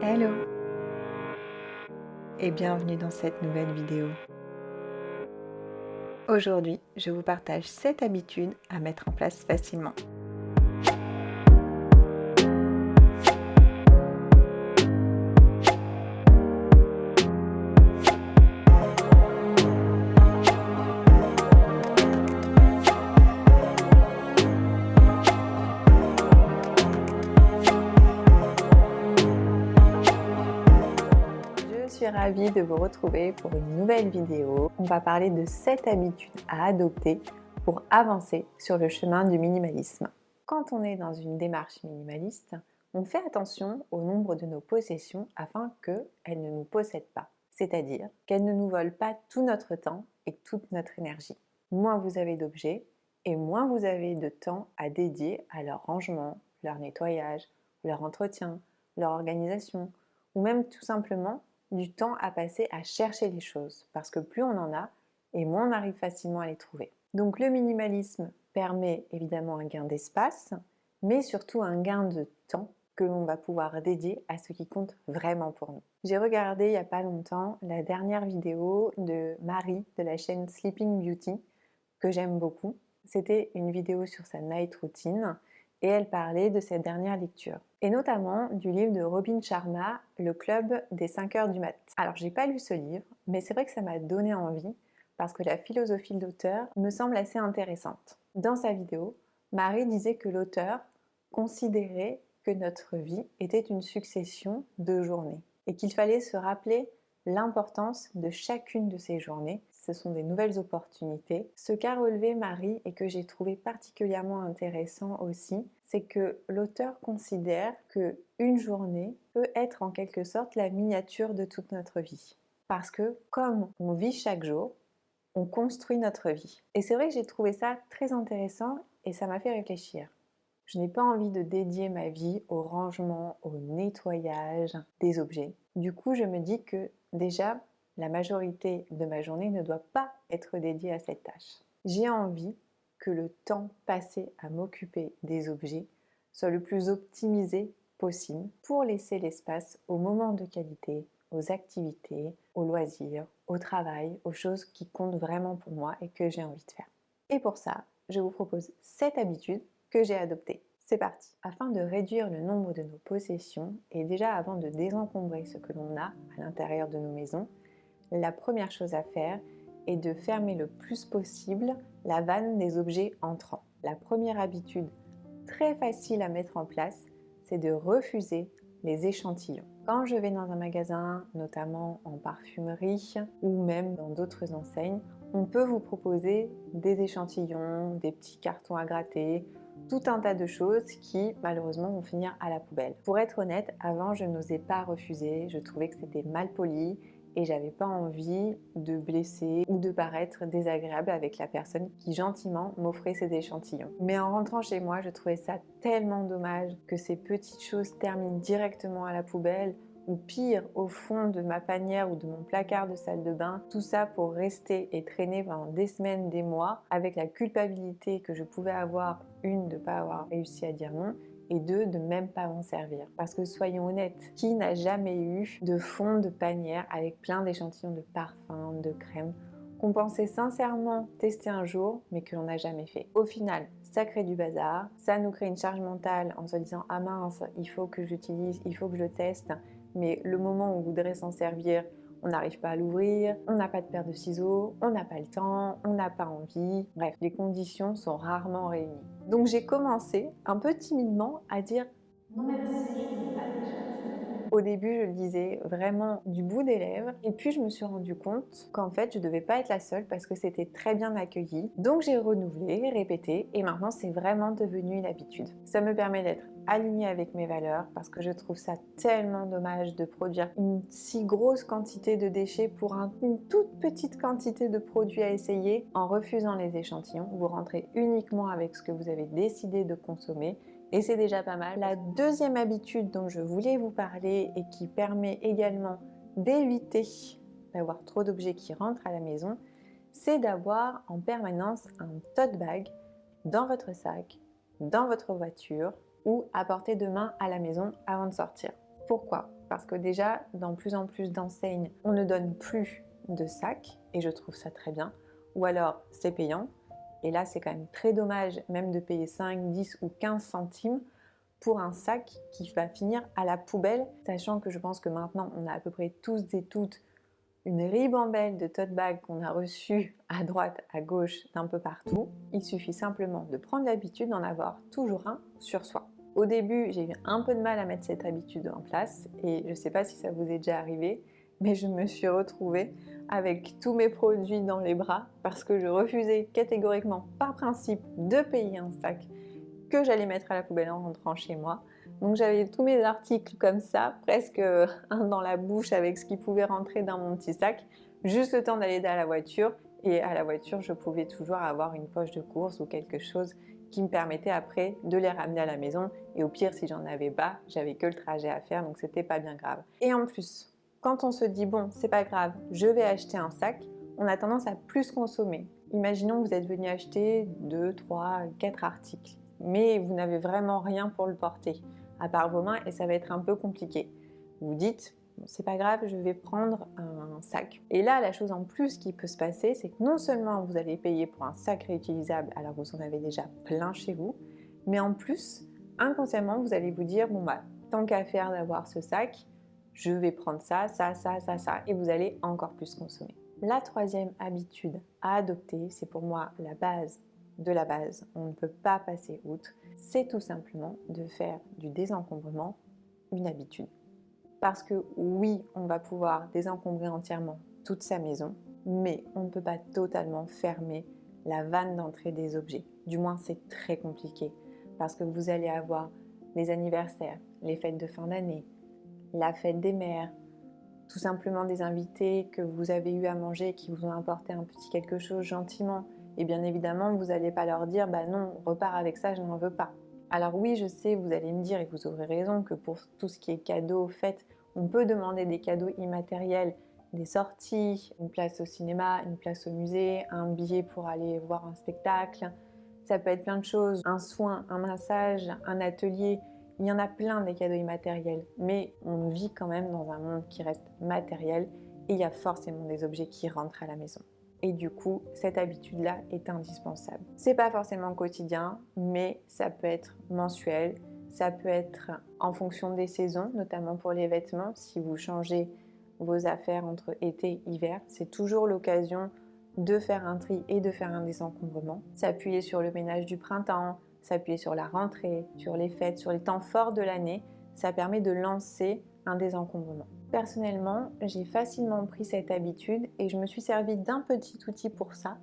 Hello et bienvenue dans cette nouvelle vidéo. Aujourd'hui, je vous partage 7 habitudes à mettre en place facilement. Je suis ravie de vous retrouver pour une nouvelle vidéo. On va parler de 7 habitudes à adopter pour avancer sur le chemin du minimalisme. Quand on est dans une démarche minimaliste, on fait attention au nombre de nos possessions afin qu'elles ne nous possèdent pas, c'est-à-dire qu'elles ne nous volent pas tout notre temps et toute notre énergie. Moins vous avez d'objets et moins vous avez de temps à dédier à leur rangement, leur nettoyage, leur entretien, leur organisation, ou même tout simplement du temps à passer à chercher les choses, parce que plus on en a, et moins on arrive facilement à les trouver. Donc le minimalisme permet évidemment un gain d'espace, mais surtout un gain de temps que l'on va pouvoir dédier à ce qui compte vraiment pour nous. J'ai regardé il n'y a pas longtemps la dernière vidéo de Marie de la chaîne Sleeping Beauty, que j'aime beaucoup. C'était une vidéo sur sa night routine et elle parlait de cette dernière lecture. Et notamment du livre de Robin Sharma, Le Club des 5 heures du mat. Alors j'ai pas lu ce livre, mais c'est vrai que ça m'a donné envie parce que la philosophie de l'auteur me semble assez intéressante. Dans sa vidéo, Marie disait que l'auteur considérait que notre vie était une succession de journées et qu'il fallait se rappeler l'importance de chacune de ces journées. Ce sont des nouvelles opportunités. Ce qu'a relevé Marie et que j'ai trouvé particulièrement intéressant aussi, c'est que l'auteur considère que une journée peut être en quelque sorte la miniature de toute notre vie. Parce que comme on vit chaque jour, on construit notre vie. Et c'est vrai que j'ai trouvé ça très intéressant et ça m'a fait réfléchir. Je n'ai pas envie de dédier ma vie au rangement, au nettoyage des objets. Du coup, je me dis que déjà, la majorité de ma journée ne doit pas être dédiée à cette tâche. J'ai envie que le temps passé à m'occuper des objets soit le plus optimisé possible pour laisser l'espace aux moments de qualité, aux activités, aux loisirs, au travail, aux choses qui comptent vraiment pour moi et que j'ai envie de faire. Et pour ça, je vous propose 7 habitudes que j'ai adoptées. C'est parti! Afin de réduire le nombre de nos possessions, et déjà avant de désencombrer ce que l'on a à l'intérieur de nos maisons, la première chose à faire est de fermer le plus possible la vanne des objets entrants. La première habitude très facile à mettre en place, c'est de refuser les échantillons. Quand je vais dans un magasin, notamment en parfumerie ou même dans d'autres enseignes, on peut vous proposer des échantillons, des petits cartons à gratter, tout un tas de choses qui malheureusement vont finir à la poubelle. Pour être honnête, avant je n'osais pas refuser, je trouvais que c'était mal poli et j'avais pas envie de blesser ou de paraître désagréable avec la personne qui gentiment m'offrait ces échantillons. Mais en rentrant chez moi, je trouvais ça tellement dommage que ces petites choses terminent directement à la poubelle ou pire, au fond de ma panière ou de mon placard de salle de bain, tout ça pour rester et traîner pendant des semaines, des mois, avec la culpabilité que je pouvais avoir, une, de ne pas avoir réussi à dire non, et deux, de même pas m'en servir. Parce que soyons honnêtes, qui n'a jamais eu de fond de panière avec plein d'échantillons de parfums, de crèmes, qu'on pensait sincèrement tester un jour, mais que l'on n'a jamais fait. Au final, ça crée du bazar, ça nous crée une charge mentale en se disant « Ah mince, il faut que j'utilise, il faut que je le teste », mais le moment où on voudrait s'en servir, on n'arrive pas à l'ouvrir, on n'a pas de paire de ciseaux, on n'a pas le temps, on n'a pas envie. Bref, les conditions sont rarement réunies. Donc j'ai commencé un peu timidement à dire Non, merci, je n'ai pas d'échantillon. au début, je le disais vraiment du bout des lèvres. Et puis, je me suis rendu compte qu'en fait, je devais pas être la seule parce que c'était très bien accueilli. Donc, j'ai renouvelé, répété. Et maintenant, c'est vraiment devenu une habitude. Ça me permet d'être alignée avec mes valeurs parce que je trouve ça tellement dommage de produire une si grosse quantité de déchets pour une toute petite quantité de produits à essayer. En refusant les échantillons, vous rentrez uniquement avec ce que vous avez décidé de consommer et c'est déjà pas mal. La deuxième habitude dont je voulais vous parler et qui permet également d'éviter d'avoir trop d'objets qui rentrent à la maison, c'est d'avoir en permanence un tote bag dans votre sac, dans votre voiture ou à portée de main à la maison avant de sortir. Pourquoi? Parce que déjà, dans plus en plus d'enseignes, on ne donne plus de sacs, et je trouve ça très bien, ou alors c'est payant, et là c'est quand même très dommage même de payer 5, 10 ou 15 centimes pour un sac qui va finir à la poubelle, sachant que je pense que maintenant on a à peu près tous et toutes une ribambelle de tote bags qu'on a reçus à droite, à gauche, d'un peu partout. Il suffit simplement de prendre l'habitude d'en avoir toujours un sur soi. Au début, j'ai eu un peu de mal à mettre cette habitude en place et je ne sais pas si ça vous est déjà arrivé, mais je me suis retrouvée avec tous mes produits dans les bras parce que je refusais catégoriquement, par principe, de payer un sac que j'allais mettre à la poubelle en rentrant chez moi. Donc j'avais tous mes articles comme ça, presque un dans la bouche avec ce qui pouvait rentrer dans mon petit sac, juste le temps d'aller à la voiture. Et à la voiture, je pouvais toujours avoir une poche de course ou quelque chose qui me permettait après de les ramener à la maison. Et au pire, si j'en avais pas, j'avais que le trajet à faire, donc c'était pas bien grave. Et en plus, quand on se dit bon, c'est pas grave, je vais acheter un sac, on a tendance à plus consommer. Imaginons que vous êtes venu acheter 2, 3, 4 articles, mais vous n'avez vraiment rien pour le porter, à part vos mains, et ça va être un peu compliqué. Vous dites, bon, c'est pas grave, je vais prendre un sac. Et là, la chose en plus qui peut se passer, c'est que non seulement vous allez payer pour un sac réutilisable, alors vous en avez déjà plein chez vous, mais en plus, inconsciemment, vous allez vous dire, bon bah, tant qu'à faire d'avoir ce sac, je vais prendre ça, ça, ça, ça, ça, et vous allez encore plus consommer. La troisième habitude à adopter, c'est pour moi la base de la base, on ne peut pas passer outre, c'est tout simplement de faire du désencombrement une habitude. Parce que oui, on va pouvoir désencombrer entièrement toute sa maison, mais on ne peut pas totalement fermer la vanne d'entrée des objets. Du moins, c'est très compliqué, parce que vous allez avoir les anniversaires, les fêtes de fin d'année, la fête des mères, tout simplement des invités que vous avez eu à manger qui vous ont apporté un petit quelque chose gentiment. Et bien évidemment, vous n'allez pas leur dire « bah non, repars avec ça, je n'en veux pas ». Alors oui, je sais, vous allez me dire, et vous aurez raison, que pour tout ce qui est cadeaux, fêtes, on peut demander des cadeaux immatériels, des sorties, une place au cinéma, une place au musée, un billet pour aller voir un spectacle. Ça peut être plein de choses, un soin, un massage, un atelier. Il y en a plein des cadeaux immatériels, mais on vit quand même dans un monde qui reste matériel et il y a forcément des objets qui rentrent à la maison. Et du coup, cette habitude-là est indispensable. C'est pas forcément quotidien, mais ça peut être mensuel, ça peut être en fonction des saisons, notamment pour les vêtements. Si vous changez vos affaires entre été et hiver, c'est toujours l'occasion de faire un tri et de faire un désencombrement. S'appuyer sur le ménage du printemps, s'appuyer sur la rentrée, sur les fêtes, sur les temps forts de l'année, ça permet de lancer un désencombrement. Personnellement, j'ai facilement pris cette habitude et je me suis servi d'un petit outil pour ça.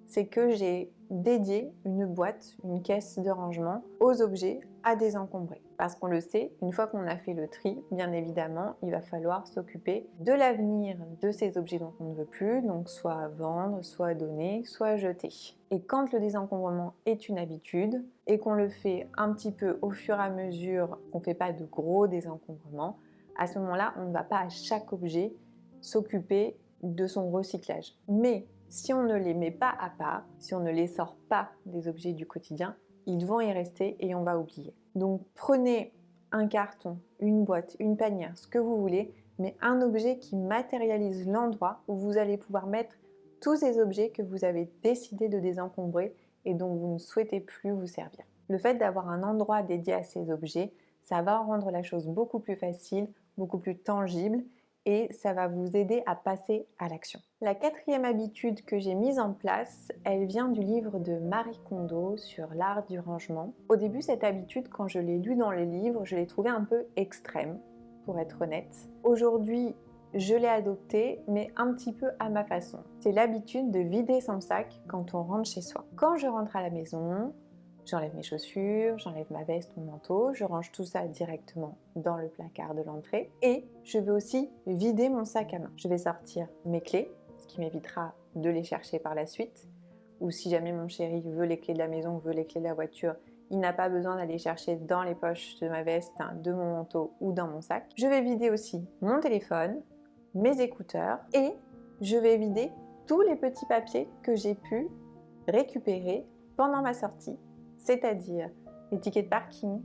C'est que j'ai dédié une boîte, une caisse de rangement aux objets à désencombrer. Parce qu'on le sait, une fois qu'on a fait le tri, bien évidemment, il va falloir s'occuper de l'avenir de ces objets dont on ne veut plus, donc soit vendre, soit donner, soit jeter. Et quand le désencombrement est une habitude et qu'on le fait un petit peu au fur et à mesure, qu'on ne fait pas de gros désencombrements, à ce moment-là, on ne va pas à chaque objet s'occuper de son recyclage. Mais si on ne les met pas à part, si on ne les sort pas des objets du quotidien, ils vont y rester et on va oublier. Donc prenez un carton, une boîte, une panière, ce que vous voulez, mais un objet qui matérialise l'endroit où vous allez pouvoir mettre tous ces objets que vous avez décidé de désencombrer et dont vous ne souhaitez plus vous servir. Le fait d'avoir un endroit dédié à ces objets, ça va rendre la chose beaucoup plus facile, beaucoup plus tangible et ça va vous aider à passer à l'action. La quatrième habitude que j'ai mise en place, elle vient du livre de Marie Kondo sur l'art du rangement. Au début, cette habitude, quand je l'ai lue dans le livre, je l'ai trouvée un peu extrême, pour être honnête. Aujourd'hui, je l'ai adoptée, mais un petit peu à ma façon. C'est l'habitude de vider son sac quand on rentre chez soi. Quand je rentre à la maison, j'enlève mes chaussures, j'enlève ma veste, mon manteau, je range tout ça directement dans le placard de l'entrée et je vais aussi vider mon sac à main. Je vais sortir mes clés, ce qui m'évitera de les chercher par la suite. Ou si jamais mon chéri veut les clés de la maison, veut les clés de la voiture, il n'a pas besoin d'aller chercher dans les poches de ma veste, de mon manteau ou dans mon sac. Je vais vider aussi mon téléphone, mes écouteurs et je vais vider tous les petits papiers que j'ai pu récupérer pendant ma sortie. C'est-à-dire les tickets de parking,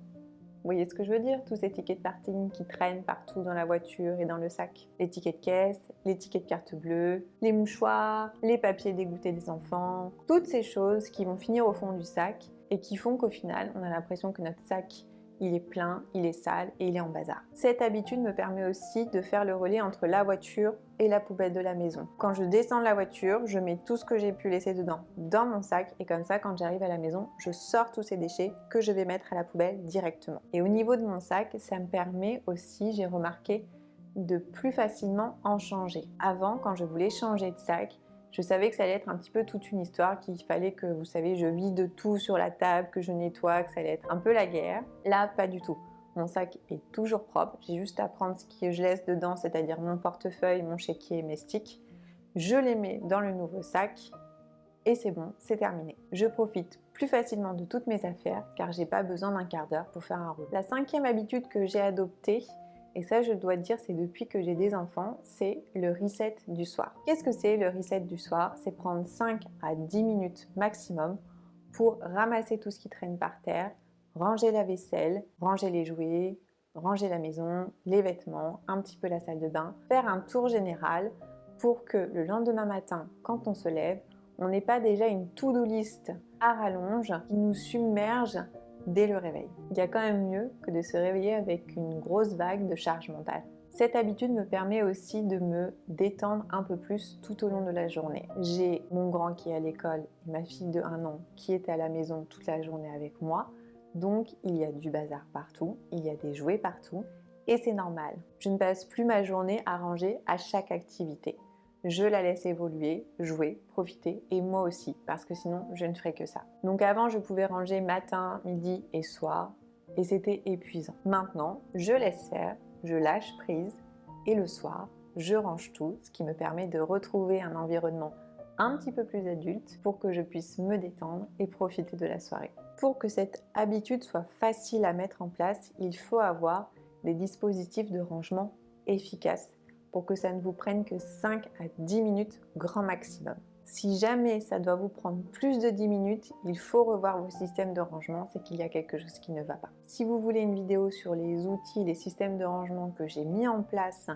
Vous voyez ce que je veux dire? Tous ces tickets de parking qui traînent partout dans la voiture et dans le sac. Les tickets de caisse, les tickets de carte bleue, les mouchoirs, les papiers dégoûtés des enfants. Toutes ces choses qui vont finir au fond du sac et qui font qu'au final, on a l'impression que notre sac il est plein, il est sale et il est en bazar. Cette habitude me permet aussi de faire le relais entre la voiture et la poubelle de la maison. Quand je descends de la voiture, je mets tout ce que j'ai pu laisser dedans dans mon sac et comme ça, quand j'arrive à la maison, je sors tous ces déchets que je vais mettre à la poubelle directement. Et au niveau de mon sac, ça me permet aussi, j'ai remarqué, de plus facilement en changer. Avant, quand je voulais changer de sac, je savais que ça allait être un petit peu toute une histoire, qu'il fallait que, vous savez, je vide tout sur la table, que je nettoie, que ça allait être un peu la guerre. Là, pas du tout. Mon sac est toujours propre. J'ai juste à prendre ce que je laisse dedans, c'est-à-dire mon portefeuille, mon chéquier et mes sticks. Je les mets dans le nouveau sac et c'est bon, c'est terminé. Je profite plus facilement de toutes mes affaires car j'ai pas besoin d'un quart d'heure pour faire un rouleau. La 5e habitude que j'ai adoptée, et ça je dois dire c'est depuis que j'ai des enfants, c'est le reset du soir. Qu'est-ce que c'est le reset du soir? C'est prendre 5 à 10 minutes maximum pour ramasser tout ce qui traîne par terre, ranger la vaisselle, ranger les jouets, ranger la maison, les vêtements, un petit peu la salle de bain, faire un tour général pour que le lendemain matin, quand on se lève, on n'ait pas déjà une to-do list à rallonge qui nous submerge dès le réveil. Il y a quand même mieux que de se réveiller avec une grosse vague de charge mentale. Cette habitude me permet aussi de me détendre un peu plus tout au long de la journée. J'ai mon grand qui est à l'école et ma fille de 1 an qui est à la maison toute la journée avec moi. Donc il y a du bazar partout, il y a des jouets partout et c'est normal. Je ne passe plus ma journée à ranger à chaque activité. Je la laisse évoluer, jouer, profiter et moi aussi parce que sinon je ne ferais que ça. Donc avant je pouvais ranger matin, midi et soir et c'était épuisant. Maintenant je laisse faire, je lâche prise et le soir je range tout, ce qui me permet de retrouver un environnement un petit peu plus adulte pour que je puisse me détendre et profiter de la soirée. Pour que cette habitude soit facile à mettre en place, il faut avoir des dispositifs de rangement efficaces pour que ça ne vous prenne que 5 à 10 minutes grand maximum. Si jamais ça doit vous prendre plus de 10 minutes, il faut revoir vos systèmes de rangement, c'est qu'il y a quelque chose qui ne va pas. Si vous voulez une vidéo sur les outils, les systèmes de rangement que j'ai mis en place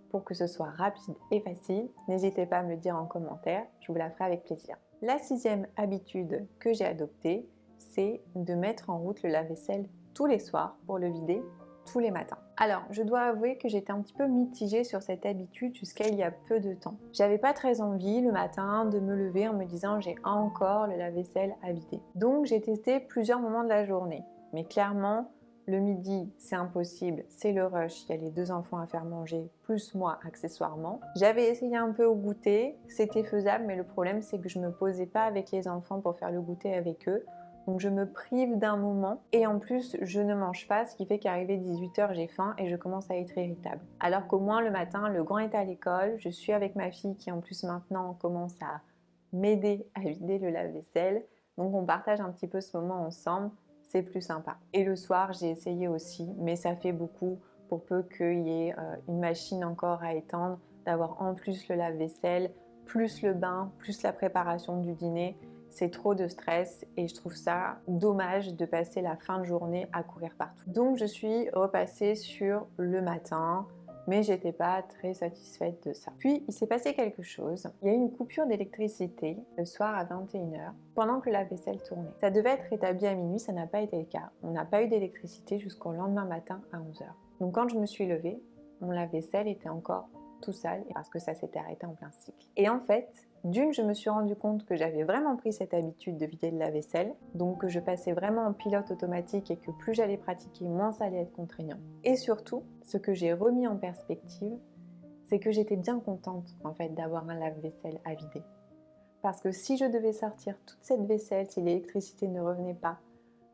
pour que ce soit rapide et facile, n'hésitez pas à me le dire en commentaire, je vous la ferai avec plaisir. La 6e habitude que j'ai adoptée, c'est de mettre en route le lave-vaisselle tous les soirs pour le vider tous les matins. Alors, je dois avouer que j'étais un petit peu mitigée sur cette habitude jusqu'à il y a peu de temps. J'avais pas très envie le matin de me lever en me disant j'ai encore le lave-vaisselle à vider. Donc j'ai testé plusieurs moments de la journée. Mais clairement, le midi, c'est impossible, c'est le rush, il y a les 2 enfants à faire manger, plus moi accessoirement. J'avais essayé un peu au goûter, c'était faisable, mais le problème c'est que je me posais pas avec les enfants pour faire le goûter avec eux. Donc je me prive d'un moment et en plus je ne mange pas, ce qui fait qu'arrivé 18h j'ai faim et je commence à être irritable. Alors qu'au moins le matin, le grand est à l'école, je suis avec ma fille qui en plus maintenant commence à m'aider à vider le lave-vaisselle. Donc on partage un petit peu ce moment ensemble, c'est plus sympa. Et le soir j'ai essayé aussi, mais ça fait beaucoup pour peu qu'il y ait une machine encore à étendre, d'avoir en plus le lave-vaisselle, plus le bain, plus la préparation du dîner. C'est trop de stress et je trouve ça dommage de passer la fin de journée à courir partout. Donc je suis repassée sur le matin, mais j'étais pas très satisfaite de ça. Puis il s'est passé quelque chose. Il y a eu une coupure d'électricité le soir à 21h pendant que la vaisselle tournait. Ça devait être rétabli à minuit, ça n'a pas été le cas. On n'a pas eu d'électricité jusqu'au lendemain matin à 11h. Donc quand je me suis levée, mon lave-vaisselle était encore tout sale parce que ça s'était arrêté en plein cycle. Et en fait, d'une, je me suis rendu compte que j'avais vraiment pris cette habitude de vider le lave-vaisselle, donc que je passais vraiment en pilote automatique et que plus j'allais pratiquer, moins ça allait être contraignant. Et surtout, ce que j'ai remis en perspective, c'est que j'étais bien contente en fait d'avoir un lave-vaisselle à vider. Parce que si je devais sortir toute cette vaisselle, si l'électricité ne revenait pas,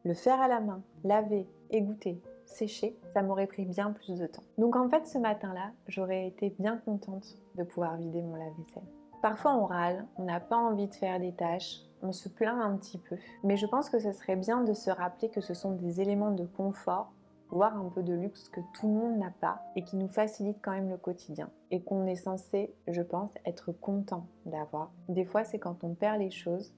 le faire à la main, laver, égoutter, sécher, ça m'aurait pris bien plus de temps. Donc en fait, ce matin-là, j'aurais été bien contente de pouvoir vider mon lave-vaisselle. Parfois on râle, on n'a pas envie de faire des tâches, on se plaint un petit peu. Mais je pense que ce serait bien de se rappeler que ce sont des éléments de confort, voire un peu de luxe que tout le monde n'a pas et qui nous facilitent quand même le quotidien. Et qu'on est censé, je pense, être content d'avoir. Des fois c'est quand on perd les choses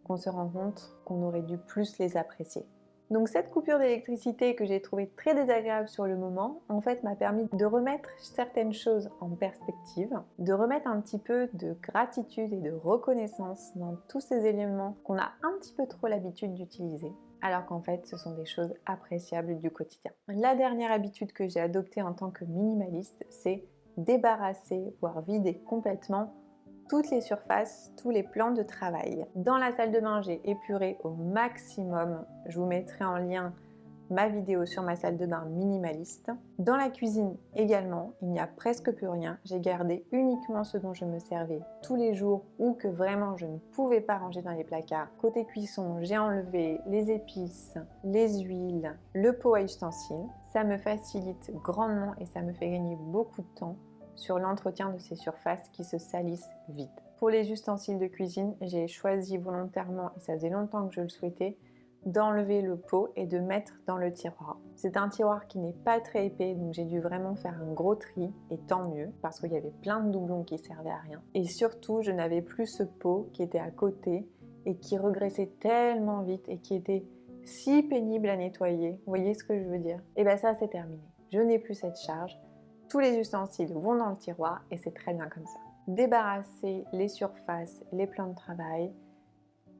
qu'on se rend compte qu'on aurait dû plus les apprécier. Donc cette coupure d'électricité que j'ai trouvée très désagréable sur le moment, en fait m'a permis de remettre certaines choses en perspective, de remettre un petit peu de gratitude et de reconnaissance dans tous ces éléments qu'on a un petit peu trop l'habitude d'utiliser, alors qu'en fait ce sont des choses appréciables du quotidien. La dernière habitude que j'ai adoptée en tant que minimaliste, c'est débarrasser, voire vider complètement toutes les surfaces, tous les plans de travail. Dans la salle de bain, j'ai épuré au maximum. Je vous mettrai en lien ma vidéo sur ma salle de bain minimaliste. Dans la cuisine également, il n'y a presque plus rien. J'ai gardé uniquement ce dont je me servais tous les jours ou que vraiment je ne pouvais pas ranger dans les placards. Côté cuisson, j'ai enlevé les épices, les huiles, le pot à ustensiles. Ça me facilite grandement et ça me fait gagner beaucoup de temps sur l'entretien de ces surfaces qui se salissent vite. Pour les ustensiles de cuisine, j'ai choisi volontairement, et ça faisait longtemps que je le souhaitais, d'enlever le pot et de mettre dans le tiroir. C'est un tiroir qui n'est pas très épais, donc j'ai dû vraiment faire un gros tri, et tant mieux, parce qu'il y avait plein de doublons qui servaient à rien. Et surtout, je n'avais plus ce pot qui était à côté et qui regraissait tellement vite et qui était si pénible à nettoyer. Vous voyez ce que je veux dire? Et bien ça, c'est terminé. Je n'ai plus cette charge. Tous les ustensiles vont dans le tiroir et c'est très bien comme ça. Débarrasser les surfaces, les plans de travail,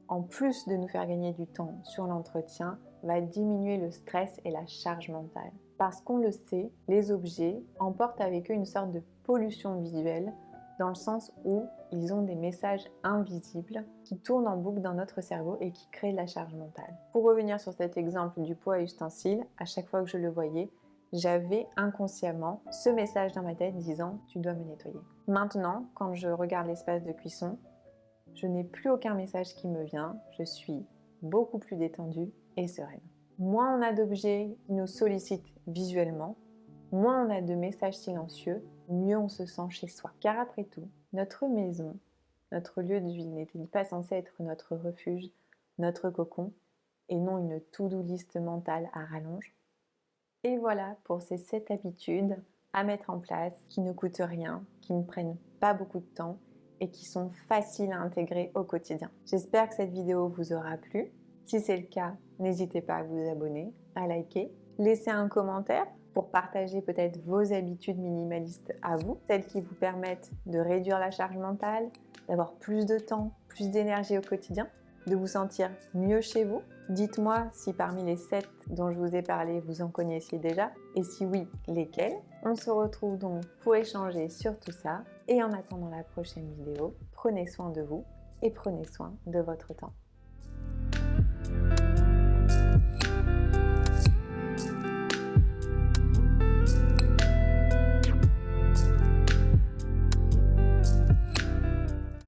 en plus de nous faire gagner du temps sur l'entretien, va diminuer le stress et la charge mentale. Parce qu'on le sait, les objets emportent avec eux une sorte de pollution visuelle dans le sens où ils ont des messages invisibles qui tournent en boucle dans notre cerveau et qui créent de la charge mentale. Pour revenir sur cet exemple du pot à ustensiles, à chaque fois que je le voyais, j'avais inconsciemment ce message dans ma tête disant « tu dois me nettoyer ». Maintenant, quand je regarde l'espace de cuisson, je n'ai plus aucun message qui me vient, je suis beaucoup plus détendue et sereine. Moins on a d'objets qui nous sollicitent visuellement, moins on a de messages silencieux, mieux on se sent chez soi. Car après tout, notre maison, notre lieu de vie n'était-il pas censé être notre refuge, notre cocon, et non une to-do list mentale à rallonge? Et voilà pour ces 7 habitudes à mettre en place qui ne coûtent rien, qui ne prennent pas beaucoup de temps et qui sont faciles à intégrer au quotidien. J'espère que cette vidéo vous aura plu. Si c'est le cas, n'hésitez pas à vous abonner, à liker, laisser un commentaire pour partager peut-être vos habitudes minimalistes à vous, celles qui vous permettent de réduire la charge mentale, d'avoir plus de temps, plus d'énergie au quotidien, de vous sentir mieux chez vous. Dites-moi si parmi les 7 dont je vous ai parlé, vous en connaissiez déjà, et si oui, lesquels. On se retrouve donc pour échanger sur tout ça, et en attendant la prochaine vidéo, prenez soin de vous et prenez soin de votre temps.